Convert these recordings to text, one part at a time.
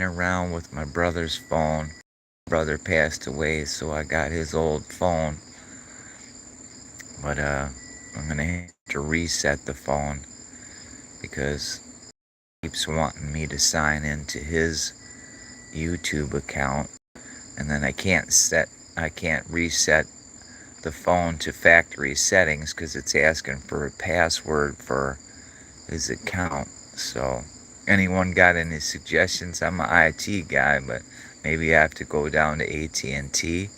around with my brother's phone. Brother passed away, so I got his old phone. But I'm gonna have to reset the phone because he keeps wanting me to sign into his YouTube account, and then I can't reset the phone to factory settings because it's asking for a password for his account. So, anyone got any suggestions? I'm an IT guy, but maybe I have to go down to AT&T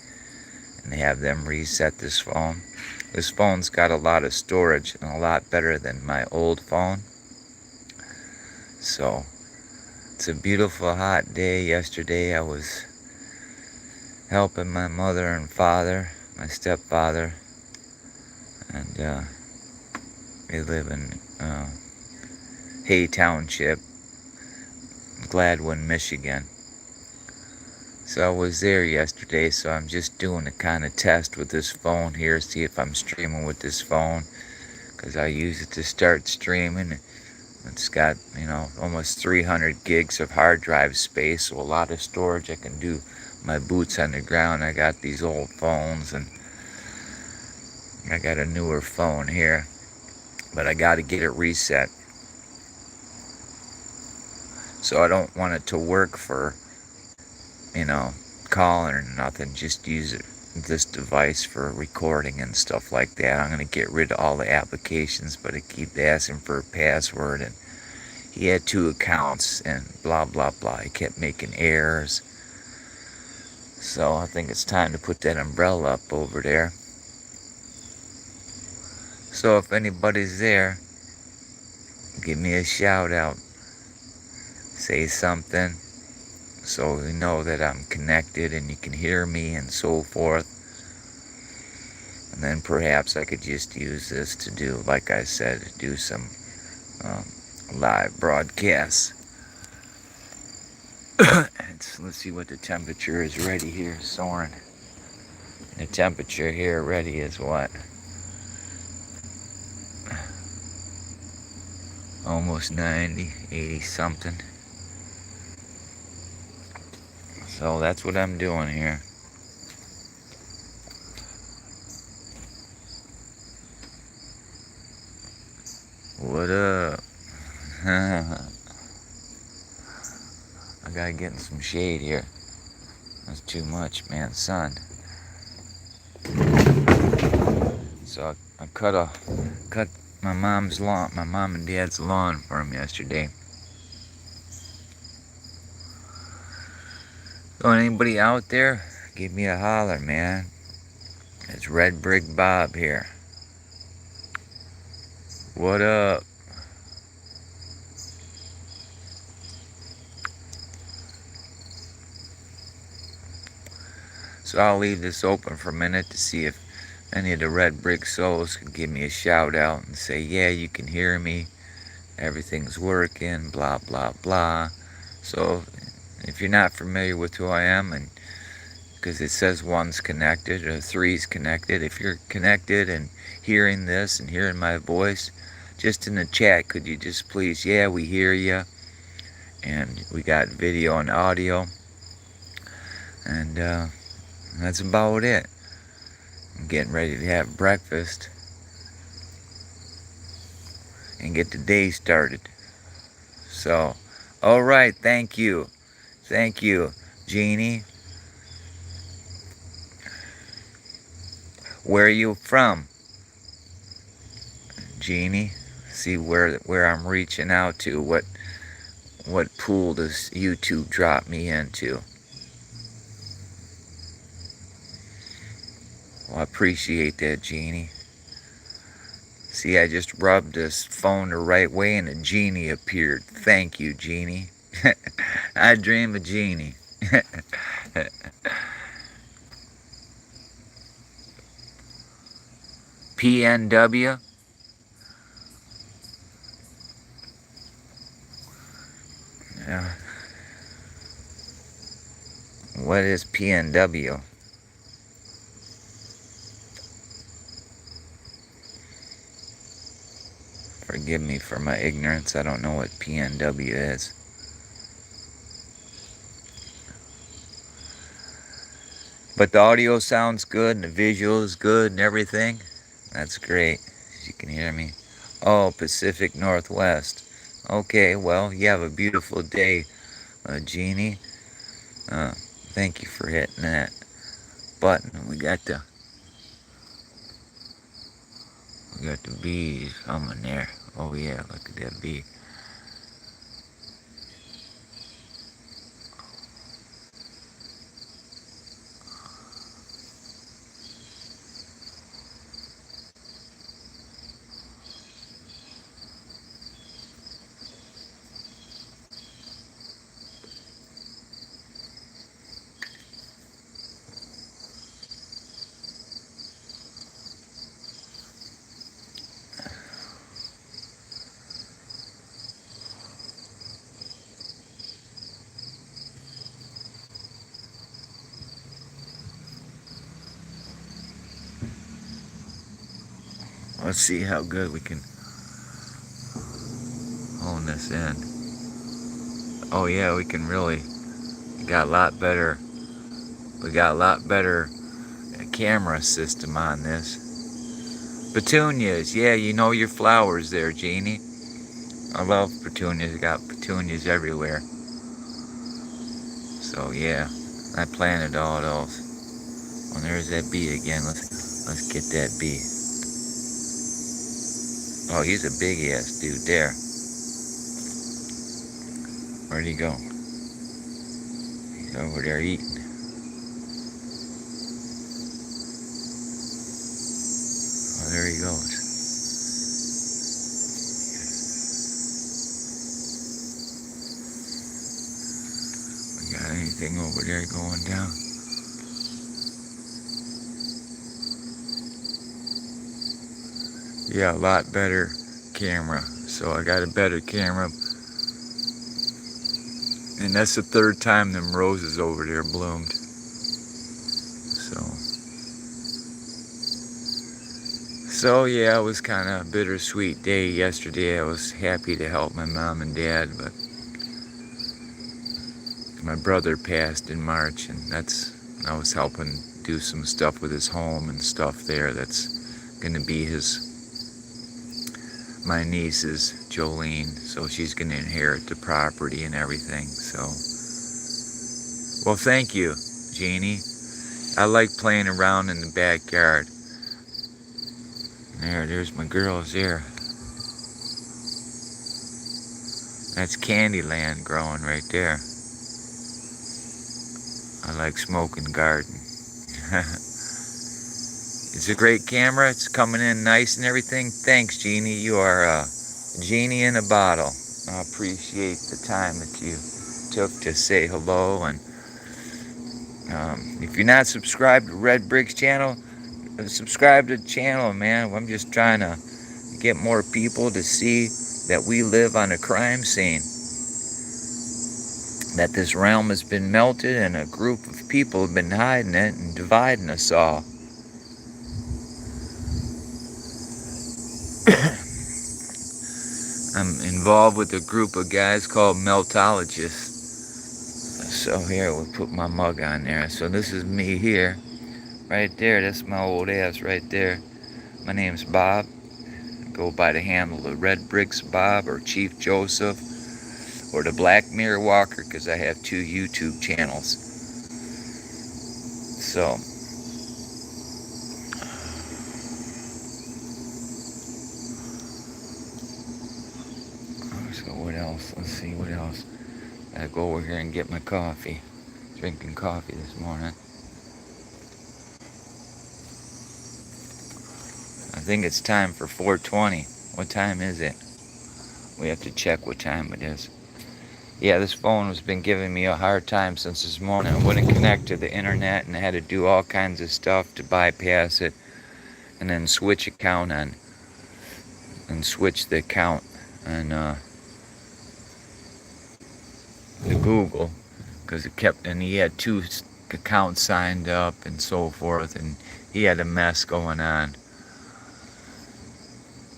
and have them reset this phone. This phone's got a lot of storage and a lot better than my old phone. So, it's a beautiful hot day. Yesterday I was helping my mother and father, my stepfather, and they live in Hay Township, Gladwin, Michigan. So I was there yesterday, so I'm just doing a kind of test with this phone here, see if I'm streaming with this phone, because I use it to start streaming. It's got, almost 300 gigs of hard drive space, so a lot of storage. I can do my boots on the ground. I got these old phones, and I got a newer phone here, but I got to get it reset. So I don't want it to work for, calling or nothing. Just use this device for recording and stuff like that. I'm going to get rid of all the applications, but it keeps asking for a password, and he had 2 accounts and blah blah blah. He kept making errors. So I think it's time to put that umbrella up over there. So if anybody's there, give me a shout out. Say something so we know that I'm connected and you can hear me and so forth. And then perhaps I could just use this to do, like I said, do some live broadcasts. Let's see what the temperature is ready here, Soren. The temperature here ready is what? Almost 90, 80 something. So that's what I'm doing here. What up? I gotta get in some shade here. That's too much, man. Sun. So I cut my mom and dad's lawn for him yesterday. So anybody out there, give me a holler, man. It's Red Brick Bob here. What up? So I'll leave this open for a minute to see if any of the Red Brick Souls can give me a shout out and say, yeah, you can hear me. Everything's working, blah, blah, blah. So if you're not familiar with who I am, and because it says 1's connected or 3's connected, if you're connected and hearing this and hearing my voice, just in the chat, could you just please, yeah, we hear you. And we got video and audio. And that's about it. I'm getting ready to have breakfast and get the day started. So, alright, thank you. Thank you, Jeannie. Where are you from, Jeannie? See where I'm reaching out to. What pool does YouTube drop me into? Well, I appreciate that, Jeannie. See, I just rubbed this phone the right way and a genie appeared. Thank you, Jeannie. I dream of Jeannie. PNW? Yeah. What is PNW? Forgive me for my ignorance. I don't know what PNW is. But the audio sounds good and the visual is good and everything. That's great. You can hear me. Oh, Pacific Northwest. Okay, well, you have a beautiful day, Jeannie. Thank you for hitting that button. We got the bees coming there. Oh yeah, look at that bee. Let's see how good we can hone this in. Oh yeah, we can really. We got a lot better. We got a lot better camera system on this. Petunias, yeah, you know your flowers there, Jeannie. I love petunias. Got petunias everywhere. So yeah, I planted all those. Well, there's that bee again. Let's get that bee. Oh, he's a big ass dude there. Where'd he go? He's over there eating. Oh, there he goes. We got anything over there going down? Yeah, a lot better camera. So I got a better camera. And that's the third time them roses over there bloomed. So yeah, it was kind of a bittersweet day yesterday. I was happy to help my mom and dad, but my brother passed in March, and I was helping do some stuff with his home and stuff there. That's gonna be my niece's, Jolene, so she's gonna inherit the property and everything. So, well, thank you, Jeannie. I like playing around in the backyard. There's my girls there. That's Candyland growing right there. I like smoking garden. It's a great camera. It's coming in nice and everything. Thanks, Jeannie. You are a genie in a bottle. I appreciate the time that you took to say hello. And if you're not subscribed to Red Bricks channel, subscribe to the channel, man. I'm just trying to get more people to see that we live on a crime scene. That this realm has been melted and a group of people have been hiding it and dividing us all. I'm involved with a group of guys called meltologists. So here, we'll put my mug on there. So this is me here. Right there, that's my old ass right there. My name's Bob. I go by the handle of Red Bricks Bob or Chief Joseph or the Black Mirror Walker, because I have 2 YouTube channels. So what else? Let's see what else. I go over here and get my coffee. Drinking coffee this morning. I think it's time for 4:20. What time is it? We have to check what time it is. Yeah, this phone has been giving me a hard time since this morning. I wouldn't connect to the internet and I had to do all kinds of stuff to bypass it and then switch account on and switch the account on the Google, because it kept, and he had 2 accounts signed up and so forth, and he had a mess going on.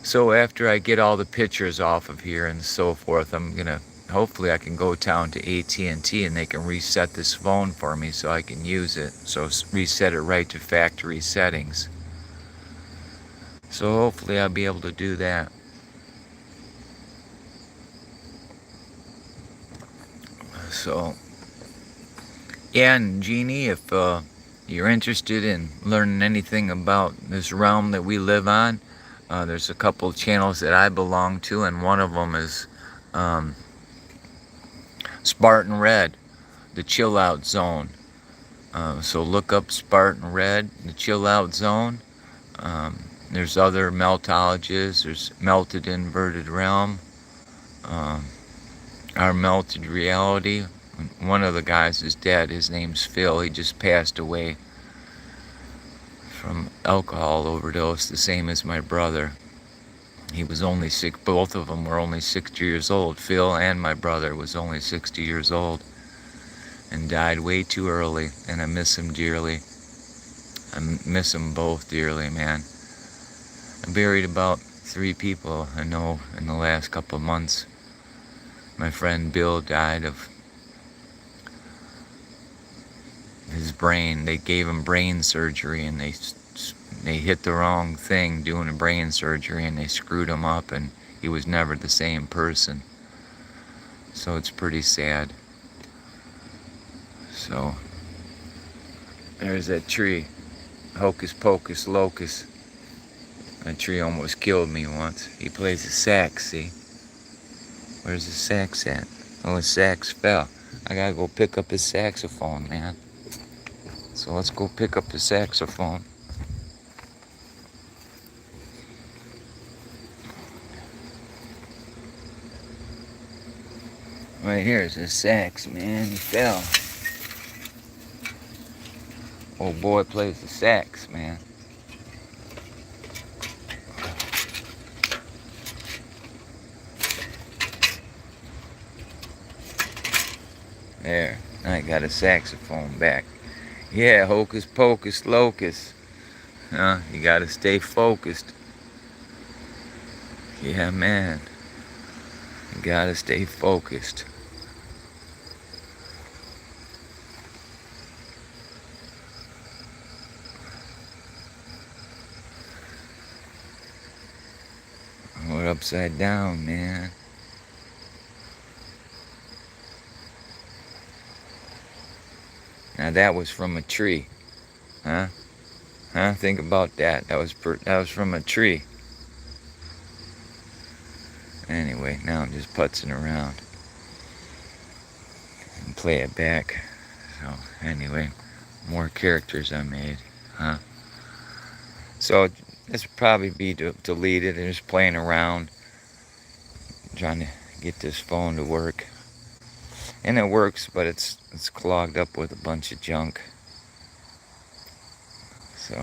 So after I get all the pictures off of here and so forth, I'm gonna hopefully I can go down to AT&T and they can reset this phone for me so I can use it. So reset it right to factory settings. So hopefully I'll be able to do that. So yeah, and Jeannie, if you're interested in learning anything about this realm that we live on, there's a couple of channels that I belong to, and one of them is Spartan Red, the Chill Out Zone. So look up Spartan Red, the Chill Out Zone. There's other meltologists. There's Melted Inverted Realm, Our Melted Reality. One of the guys is dead. His name's Phil. He just passed away from alcohol overdose, the same as my brother. He was only six. Both of them were only 60 years old. Phil and my brother was only 60 years old and died way too early, and I miss him dearly. I miss them both dearly, man. I buried about 3 people I know in the last couple of months. My friend Bill died of his brain. They gave him brain surgery, and they hit the wrong thing doing a brain surgery, and they screwed him up, and he was never the same person. So it's pretty sad. So there's that tree, Hocus Pocus Locus. That tree almost killed me once. He plays the sax, see? Where's the sax at? Oh, his sax fell. I gotta go pick up his saxophone, man. So let's go pick up the saxophone. Right here's his sax, man. He fell. Old boy plays the sax, man. There, I got a saxophone back. Yeah, Hocus Pocus Locus. You gotta stay focused. Yeah, man. You gotta stay focused. We're upside down, man. Now that was from a tree, huh? Think about that. That was from a tree. Anyway, now I'm just putzing around and play it back. So anyway, more characters I made, huh? So this would probably be deleted and just playing around, trying to get this phone to work. And it works, but it's clogged up with a bunch of junk. So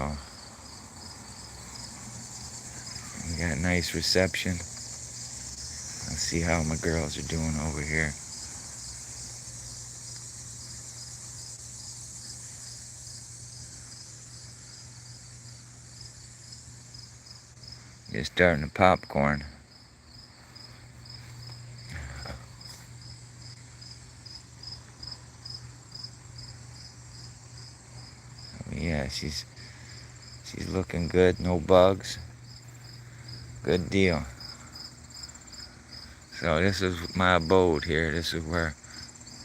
we got nice reception. Let's see how my girls are doing over here. Just starting the popcorn. Yeah, she's looking good, no bugs. Good deal. So this is my abode here. This is where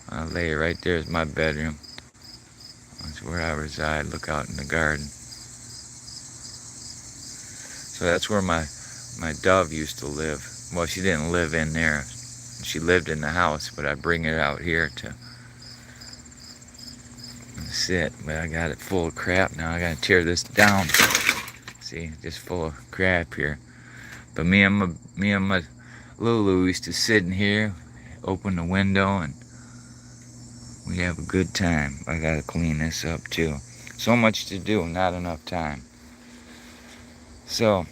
I lay. Right there is my bedroom. That's where I reside. Look out in the garden. So that's where my dove used to live. Well, she didn't live in there. She lived in the house, but I bring it out here to sit. But I got it full of crap now. I gotta tear this down. See, just full of crap here. But me and my Lulu used to sit in here, open the window, and we have a good time. I gotta clean this up too. So much to do, not enough time. So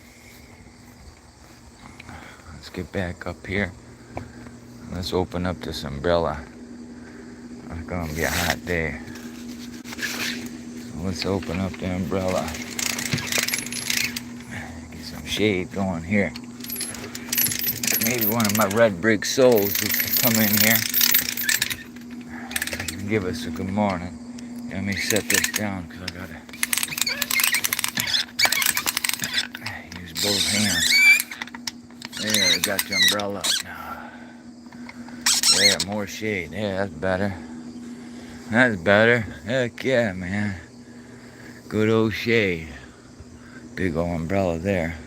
let's get back up here. Let's open up this umbrella. It's gonna be a hot day. So let's open up the umbrella. Get some shade going here. Come maybe one of my red brick souls who can come in here and give us a good morning. Let me set this down because I gotta use both hands. There, I got the umbrella up now. There, more shade. Yeah, that's better. That's better. Heck yeah, man. Good old shade. Big old umbrella there.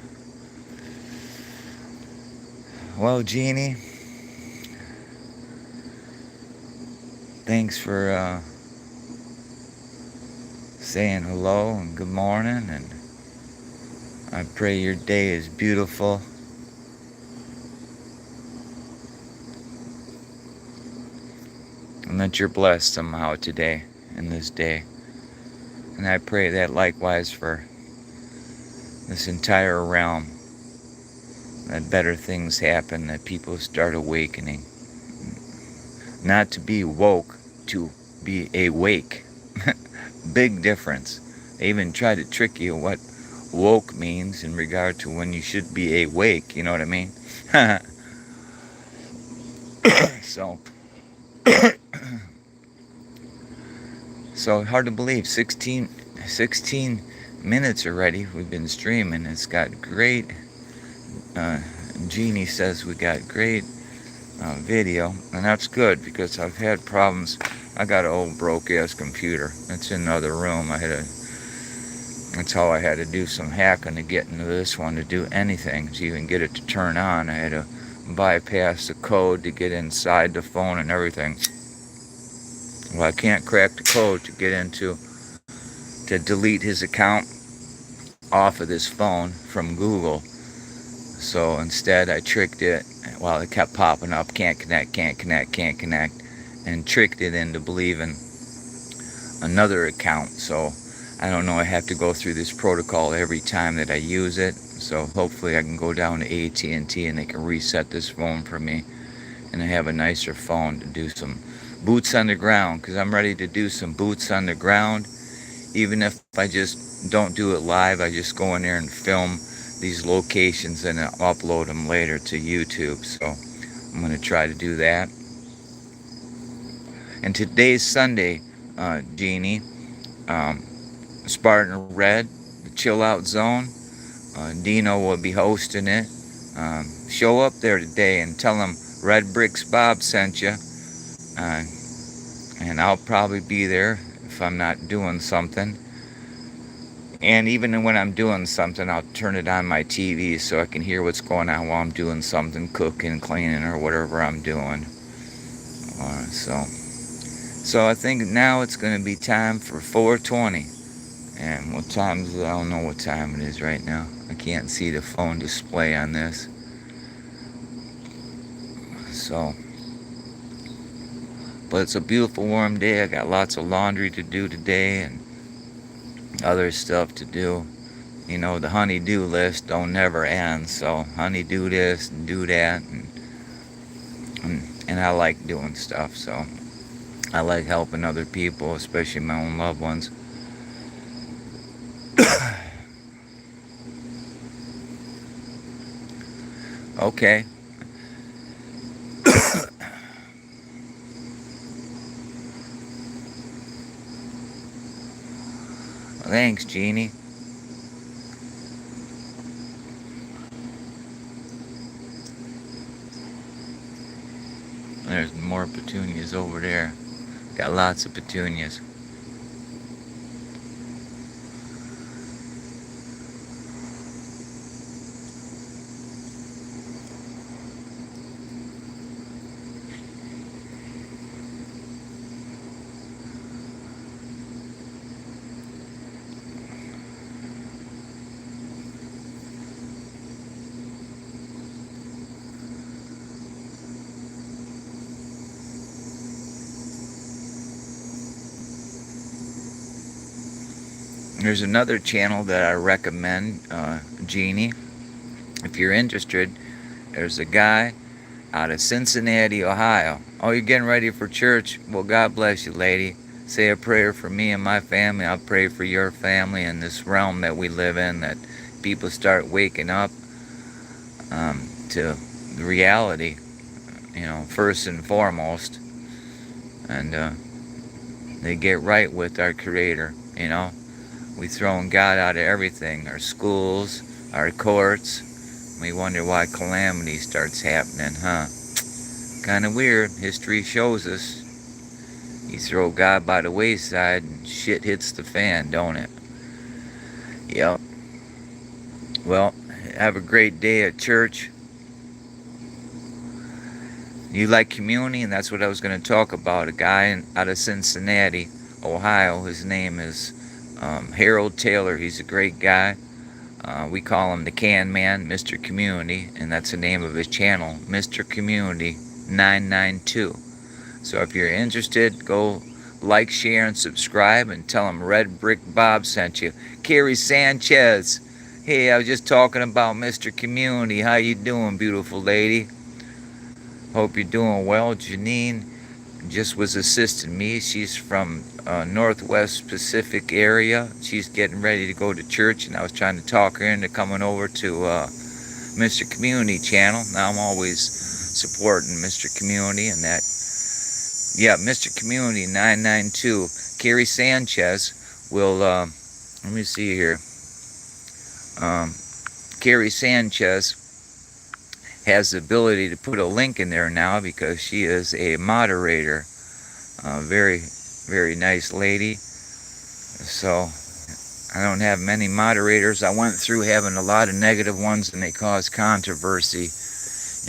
Well, Jeannie, thanks for saying hello and good morning, and I pray your day is beautiful. And that you're blessed somehow today, in this day. And I pray that likewise for this entire realm, that better things happen, that people start awakening. Not to be woke, to be awake. Big difference. They even try to trick you what woke means in regard to when you should be awake, you know what I mean? So hard to believe, 16 minutes already we've been streaming. It's got great, Jeannie says we got great video, and that's good because I've had problems. I got an old broke ass computer. It's in another room. That's how I had to do some hacking to get into this one to do anything, to even get it to turn on. I had to bypass the code to get inside the phone and everything. Well, I can't crack the code to get into, to delete his account off of this phone from Google. So instead I tricked it, while it kept popping up, can't connect, and tricked it into believing another account. So I don't know, I have to go through this protocol every time that I use it. So hopefully I can go down to AT&T and they can reset this phone for me, and I have a nicer phone to do some boots on the ground, because I'm ready to do some boots on the ground. Even if I just don't do it live, I just go in there and film these locations and upload them later to YouTube. So I'm going to try to do that. And today's Sunday, Jeannie, Spartan Red, the Chill Out Zone, Dino will be hosting it. Show up there today and tell them Red Bricks Bob sent you. And I'll probably be there if I'm not doing something. And even when I'm doing something, I'll turn it on my TV so I can hear what's going on while I'm doing something, cooking, cleaning, or whatever I'm doing. So I think now it's going to be time for 4:20. And what time is it? I don't know what time it is right now. I can't see the phone display on this. But it's a beautiful warm day. I got lots of laundry to do today and other stuff to do. You know, the honey-do list don't never end. So honey-do this and do that, and I like doing stuff. So I like helping other people, especially my own loved ones. Okay. Thanks, Jeannie. There's more petunias over there. Got lots of petunias. There's another channel that I recommend, Jeannie. If you're interested, there's a guy out of Cincinnati, Ohio. Oh, you're getting ready for church? Well, God bless you, lady. Say a prayer for me and my family. I'll pray for your family in this realm that we live in, that people start waking up to reality, first and foremost. And they get right with our Creator. We throwing God out of everything, our schools, our courts. We wonder why calamity starts happening, huh? Kind of weird. History shows us. You throw God by the wayside and shit hits the fan, don't it? Yep. Well, have a great day at church. You like community, and that's what I was going to talk about. A guy out of Cincinnati, Ohio. His name is Harold Taylor. He's a great guy. We call him the Can Man, Mr. Community, and that's the name of his channel, Mr. Community 992. So if you're interested, go like, share, and subscribe, and tell him Red Brick Bob sent you. Carrie Sanchez. Hey, I was just talking about Mr. Community. How you doing, beautiful lady? Hope you're doing well. Janine just was assisting me. She's from Northwest Pacific area. She's getting ready to go to church, and I was trying to talk her into coming over to Mr. Community channel. Now I'm always supporting Mr. Community, and that, yeah, Mr. Community 992. Carrie Sanchez will, let me see here. Carrie Sanchez has the ability to put a link in there now because she is a moderator. Very, very nice lady. So I don't have many moderators. I went through having a lot of negative ones, and they caused controversy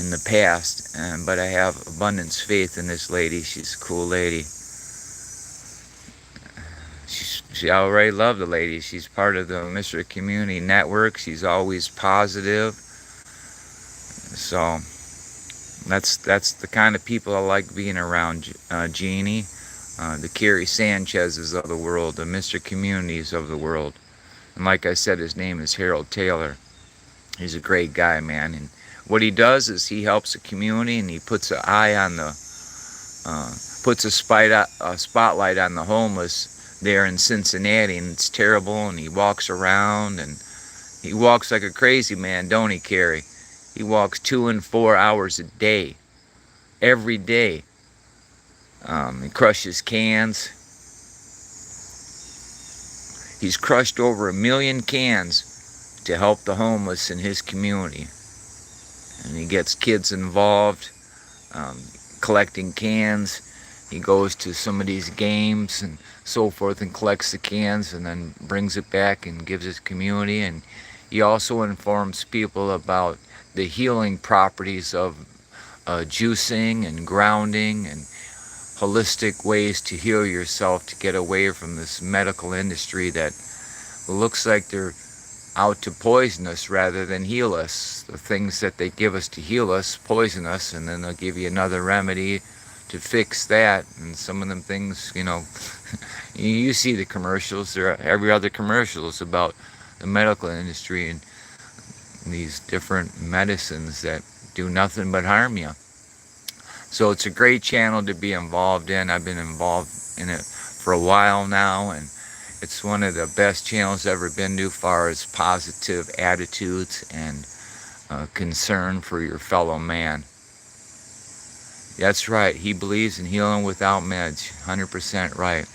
in the past. But I have abundance faith in this lady. She's a cool lady. I already love the lady. She's part of the Mr. Community Network. She's always positive. So that's the kind of people I like being around. Jeannie, the Carrie Sanchez's of the world, the Mr. Communities of the world. And like I said, his name is Harold Taylor. He's a great guy, man. And what he does is he helps the community, and he puts an eye on the, puts a spotlight on the homeless there in Cincinnati, and it's terrible. And he walks around, and he walks like a crazy man, don't he, Carrie? He walks 2 and 4 hours a day, every day. He crushes cans. He's crushed over 1 million cans to help the homeless in his community. And he gets kids involved, collecting cans. He goes to some of these games and so forth and collects the cans and then brings it back and gives his community. And he also informs people about the healing properties of juicing and grounding and holistic ways to heal yourself, to get away from this medical industry that looks like they're out to poison us rather than heal us. The things that they give us to heal us poison us, and then they'll give you another remedy to fix that. And some of them things, you see the commercials. Every other commercial is about the medical industry and these different medicines that do nothing but harm you. So it's a great channel to be involved in. I've been involved in it for a while now, and it's one of the best channels I've ever been to as far as positive attitudes and concern for your fellow man. That's right. He believes in healing without meds. 100% right.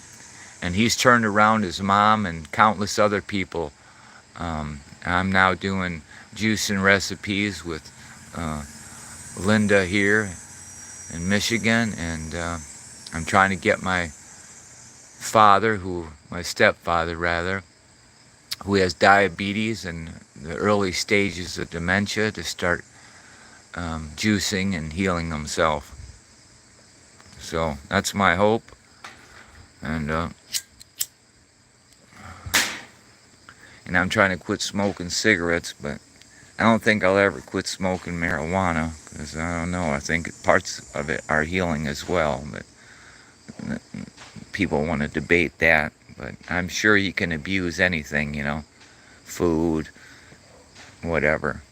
And he's turned around his mom and countless other people. I'm now doing juicing recipes with Linda here in Michigan, and I'm trying to get my father, my stepfather rather, who has diabetes and the early stages of dementia, to start juicing and healing himself. So that's my hope. And I'm trying to quit smoking cigarettes, but I don't think I'll ever quit smoking marijuana, because I don't know, I think parts of it are healing as well, but people want to debate that. But I'm sure you can abuse anything, food, whatever.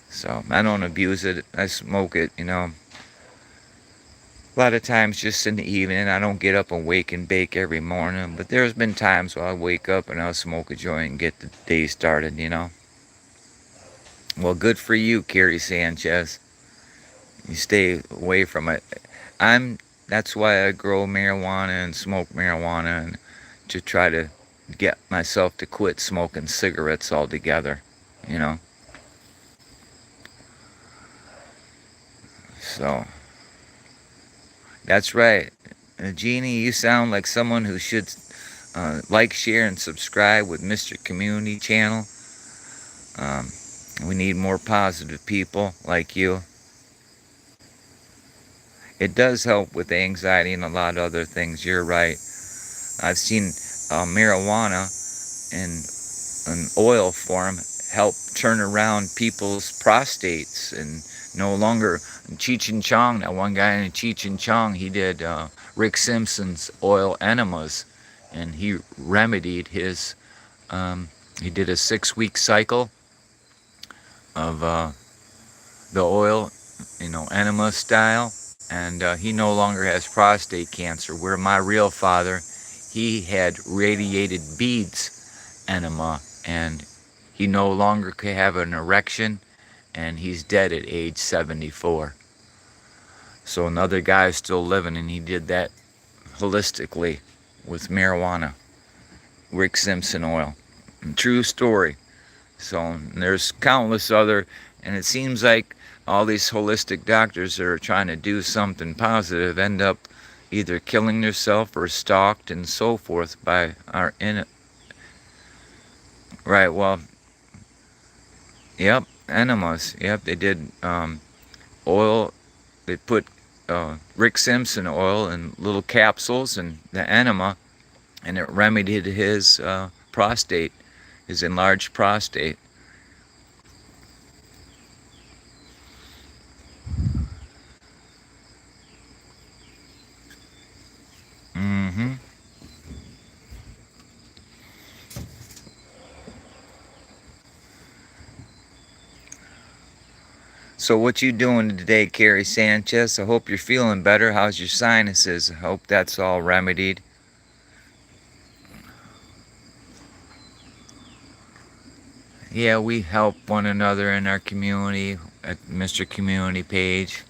So I don't abuse it. I smoke it, a lot of times just in the evening. I don't get up and wake and bake every morning, but there's been times where I'll wake up and I'll smoke a joint and get the day started, Well, good for you, Carrie Sanchez. You stay away from it. That's why I grow marijuana and smoke marijuana, and to try to get myself to quit smoking cigarettes altogether, you know. So that's right. Jeannie, you sound like someone who should like, share, and subscribe with Mr. Community Channel. Um, we need more positive people like you. It does help with anxiety and a lot of other things. You're right. I've seen marijuana in an oil form help turn around people's prostates, and no longer Cheech and Chong. That one guy in Cheech and Chong, he did Rick Simpson's oil enemas, and he remedied his. He did a 6-week cycle of the oil, enema style, and he no longer has prostate cancer. Where my real father, he had radiated beads enema, and he no longer could have an erection, and he's dead at age 74. So another guy is still living, and he did that holistically with marijuana, Rick Simpson oil. True story. So there's countless other, and it seems like all these holistic doctors that are trying to do something positive end up either killing themselves or stalked and so forth by our right. Well, yep, enemas. Yep, they did oil. They put Rick Simpson oil in little capsules and the enema, and it remedied his prostate, his enlarged prostate. Mm-hmm. So what you doing today, Carrie Sanchez? I hope you're feeling better. How's your sinuses? I hope that's all remedied. Yeah, we help one another in our community at Mr. Community page,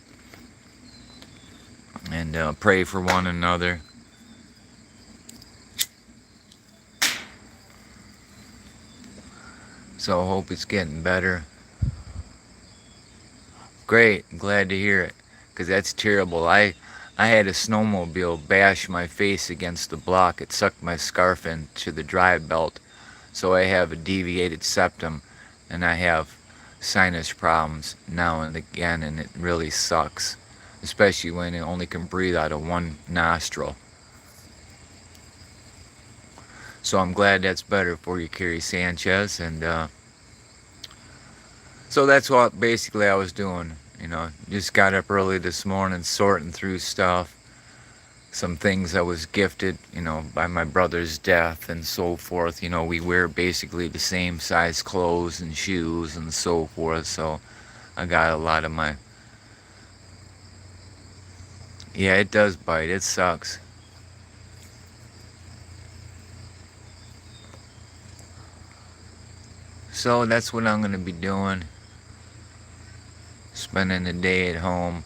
and pray for one another. So I hope it's getting better. Great, I'm glad to hear it, because that's terrible. I had a snowmobile bash my face against the block. It sucked my scarf into the drive belt, so I have a deviated septum, and I have sinus problems now and again, and it really sucks, especially when it only can breathe out of one nostril. So I'm glad that's better for you, Carrie Sanchez, and so that's what basically I was doing. Just got up early this morning, sorting through stuff, some things I was gifted, by my brother's death and so forth. We wear basically the same size clothes and shoes and so forth. So I got a lot of my. Yeah, it does bite. It sucks. So that's what I'm going to be doing. Spending the day at home.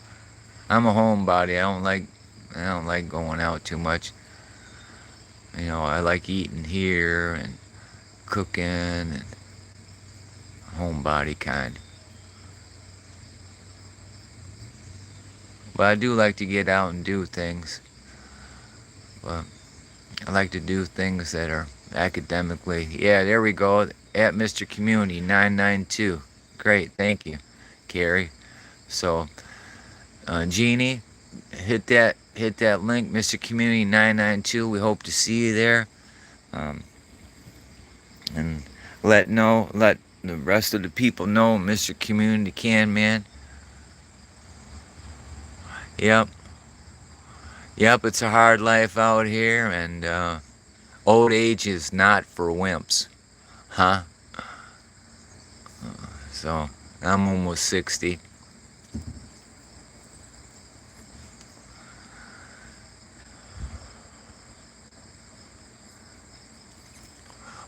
I'm a homebody. I don't like going out too much. I like eating here and cooking and homebody kind. But I do like to get out and do things. But I like to do things that are academically. Yeah, there we go. At Mr. Community 992. Great, thank you, Carrie. So, Jeannie, hit that link, Mr. Community 992. We hope to see you there. And let the rest of the people know, Mr. Community can, man. Yep. Yep, it's a hard life out here, and old age is not for wimps. Huh? So, I'm almost 60.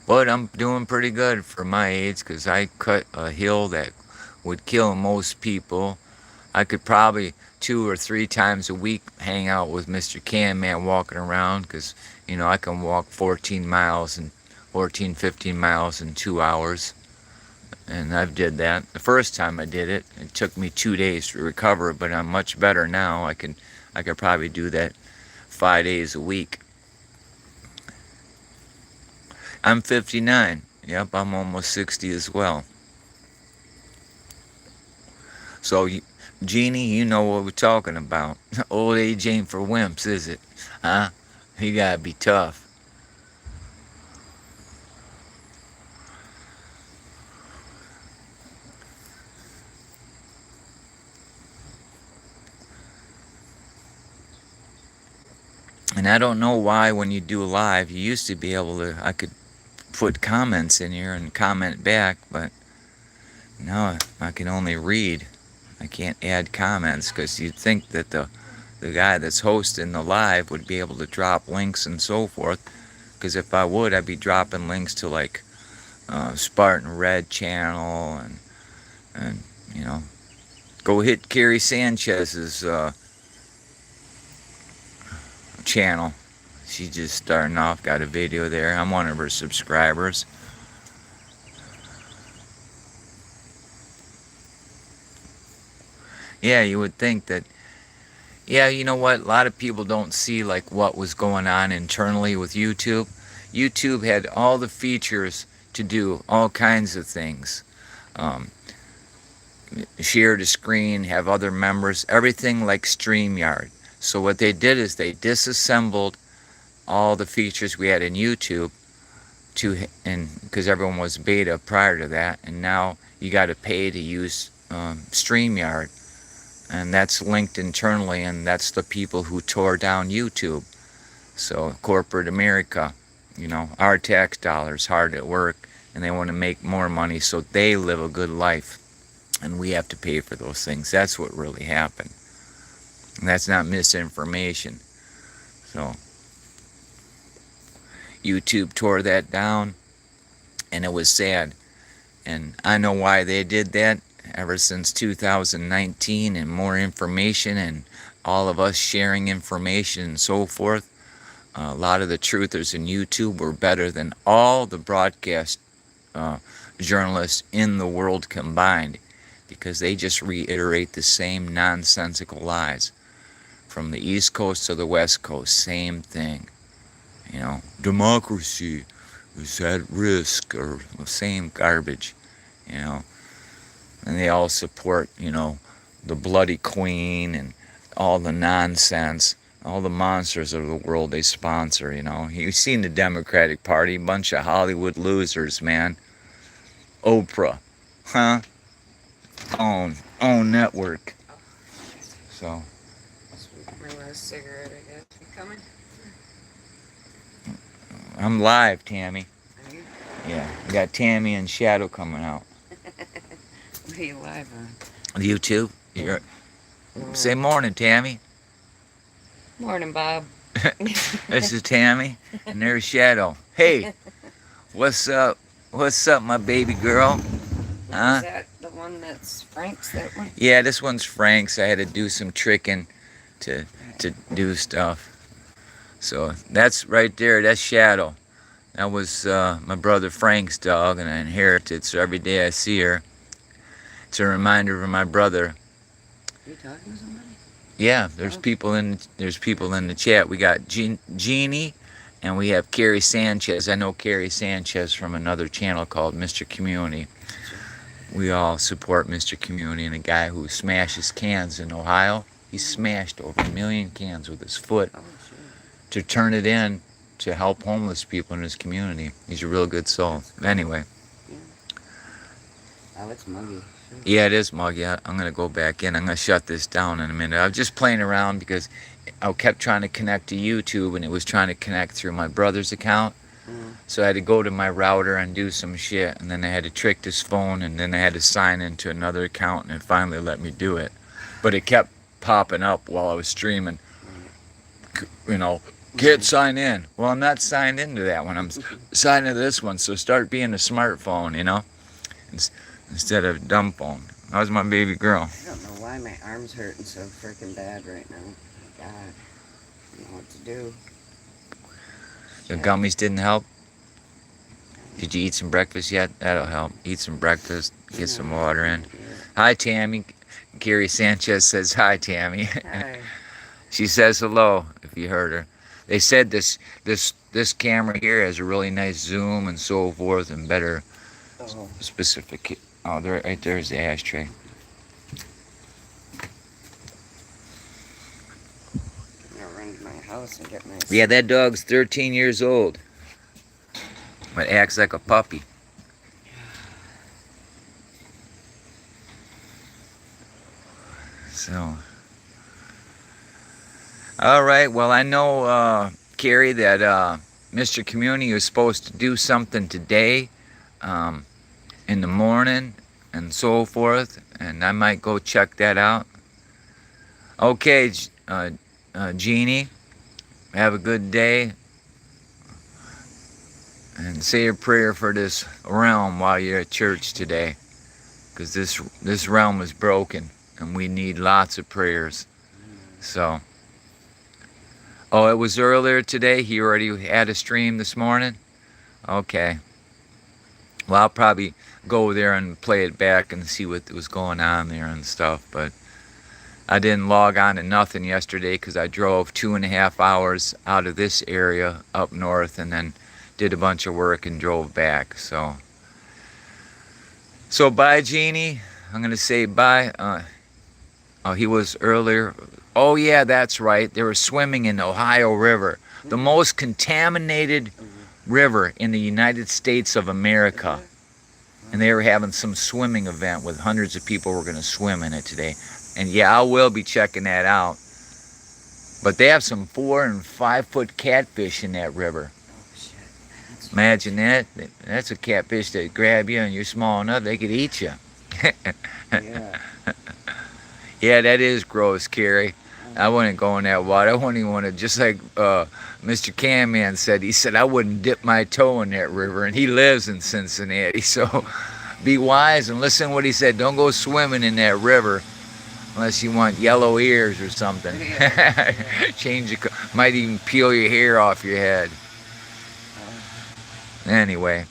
But I'm doing pretty good for my age, because I cut a hill that would kill most people. I could probably 2 or 3 times a week hang out with Mr. Can Man walking around, because, I can walk 15 miles in 2 hours. And I've did that. The first time I did it, it took me 2 days to recover, but I'm much better now. I could probably do that 5 days a week. I'm 59. Yep, I'm almost 60 as well. So, Jeannie, you know what we're talking about. Old age ain't for wimps, is it? Huh? You gotta be tough. And I don't know why when you do live, you used to be able to, I could put comments in here and comment back, but now I can only read. I can't add comments, because you'd think that the guy that's hosting the live would be able to drop links and so forth, because if I would, I'd be dropping links to like Spartan Red channel, and go hit Carrie Sanchez's channel. She's just starting off, got a video there. I'm one of her subscribers. Yeah, you would think that. Yeah, you know what? A lot of people don't see like what was going on internally with YouTube. YouTube had all the features to do all kinds of things. Share the screen, have other members, everything like StreamYard. So what they did is they disassembled all the features we had in YouTube because everyone was beta prior to that, and now you got to pay to use StreamYard, and that's linked internally, and that's the people who tore down YouTube. So corporate America, our tax dollars hard at work, and they want to make more money so they live a good life, and we have to pay for those things. That's what really happened, and that's not misinformation. So YouTube tore that down, and it was sad. And I know why they did that. Ever since 2019, and more information, and all of us sharing information and so forth, a lot of the truthers in YouTube were better than all the broadcast journalists in the world combined, because they just reiterate the same nonsensical lies. From the East Coast to the West Coast, same thing. Democracy is at risk, or the same garbage, and they all support, the bloody queen and all the nonsense, all the monsters of the world they sponsor. You've seen the Democratic Party, bunch of Hollywood losers, man. Oprah, huh? Own network. So. Bring a cigarette, I guess. You coming? I'm live, Tammy. Are you? Yeah, we got Tammy and Shadow coming out. What are you live on? YouTube. Say morning, Tammy. Morning, Bob. This is Tammy, and there's Shadow. Hey, what's up? What's up, my baby girl? Huh? Is that the one that's Frank's, that one? Yeah, this one's Frank's. I had to do some tricking to do stuff. So that's right there. That's Shadow. That was my brother Frank's dog, and I inherited. So every day I see her, it's a reminder of my brother. Are you talking to somebody? Yeah, there's people in the chat. We got Jeannie, and we have Carrie Sanchez. I know Carrie Sanchez from another channel called Mr. Community. We all support Mr. Community, and a guy who smashes cans in Ohio. He smashed over 1 million cans with his foot to turn it in to help homeless people in his community. He's a real good soul. Anyway. Yeah. Oh, it's muggy. Yeah, it is muggy. I'm going to go back in. I'm going to shut this down in a minute. I was just playing around because I kept trying to connect to YouTube, and it was trying to connect through my brother's account. So I had to go to my router and do some shit, and then I had to trick this phone, and then I had to sign into another account, and it finally let me do it. But it kept popping up while I was streaming. Can't sign in. Well, I'm not signed into that one. I'm signed into this one. So start being a smartphone, instead of a dumb phone. How's my baby girl? I don't know why my arm's hurting so freaking bad right now. God, I don't know what to do. The Shit. gummies didn't help? Did you eat some breakfast yet? That'll help. Eat some breakfast, get some water in. Hi, Tammy. Gary Sanchez says hi, Tammy. Hi. She says hello if you heard her. They said this camera here has a really nice zoom and so forth and better specific. Oh, there, right there's the ashtray. I'm gonna run to my house and get my. Yeah, that dog's 13 years old. But acts like a puppy. So. All right. Well, I know, Carrie, that Mr. Community was supposed to do something today in the morning and so forth, and I might go check that out. Okay, Jeannie, have a good day, and say a prayer for this realm while you're at church today, because this realm is broken, and we need lots of prayers. So. Oh, it was earlier today? He already had a stream this morning? Okay. Well, I'll probably go there and play it back and see what was going on there and stuff. But I didn't log on to nothing yesterday because I drove 2.5 hours out of this area up north and then did a bunch of work and drove back. So bye, Jeannie. I'm going to say bye. Oh, he was earlier. Oh, yeah, that's right. They were swimming in the Ohio River, the most contaminated river in the United States of America. And they were having some swimming event with hundreds of people were going to swim in it today. And yeah, I will be checking that out. But they have some 4 and 5 foot catfish in that river. Imagine that. That's a catfish that grab you and you're small enough, they could eat you. Yeah. Yeah, that is gross, Carrie. I wouldn't go in that water. I wouldn't even want to, just like Mr. Can Man said. He said, I wouldn't dip my toe in that river. And he lives in Cincinnati. So be wise and listen to what he said. Don't go swimming in that river unless you want yellow ears or something. Change your, might even peel your hair off your head. Anyway.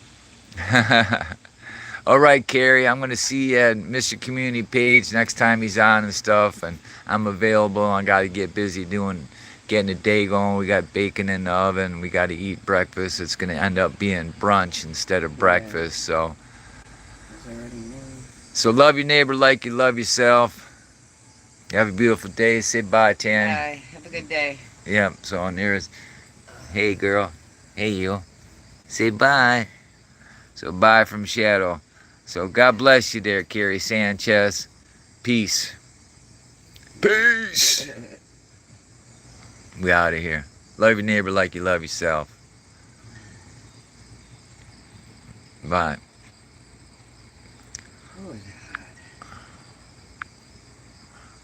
All right, Carrie, I'm going to see you at Mr. Community page next time he's on and stuff, and I'm available. I got to get busy getting the day going. We got bacon in the oven. We got to eat breakfast. It's going to end up being brunch instead of breakfast. So love your neighbor like you love yourself. Have a beautiful day. Say bye, Tanny. Bye. Have a good day. Yeah, so and there's, hey, girl. Hey, you. Say bye. So bye from Shadow. So God bless you there, Carrie Sanchez. Peace. Peace. We out of here. Love your neighbor like you love yourself. Bye.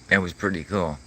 That was pretty cool.